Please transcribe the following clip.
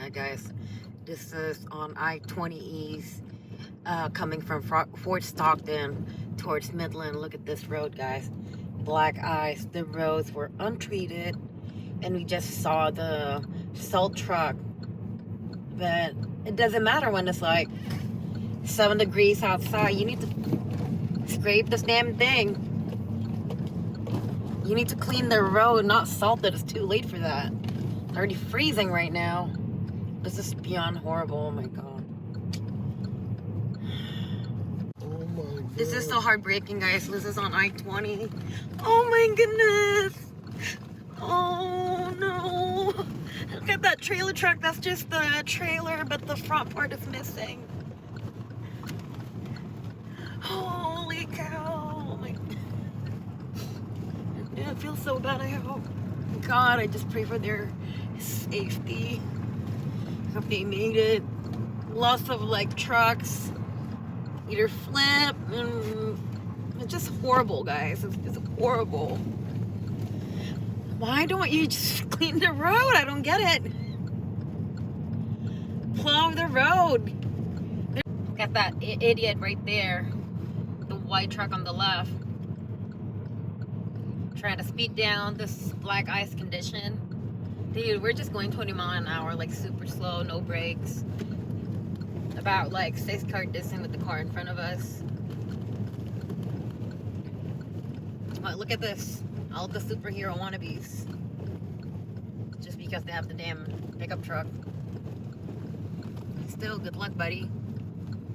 Hi guys, this is on I-20 East coming from Fort Stockton towards Midland. Look at this road, guys. Black ice. The roads were untreated, and we just saw the salt truck. But it doesn't matter when it's like 7 degrees outside. You need to scrape this damn thing. You need to clean the road, not salt it. It's too late for that. It's already freezing right now. This is beyond horrible. Oh my god. Oh my god. This is so heartbreaking, guys. This is on I-20. Oh my goodness. Oh no. Look at that trailer truck. That's just the trailer, but the front part is missing. Holy cow. Oh my. Yeah, it feels so bad. I hope. God, I just pray for their safety. Hope they made it. Lots of like trucks either flip, and it's just horrible, guys. It's horrible. Why don't you just clean the road? I don't get it. Plow the road. Look at that idiot right there. The white truck on the left. Trying to speed down this black ice condition. Dude, we're just going 20 miles an hour, like super slow, no brakes. About like 6 car distance with the car in front of us. But look at this. All the superhero wannabes. Just because they have the damn pickup truck. Still, good luck, buddy.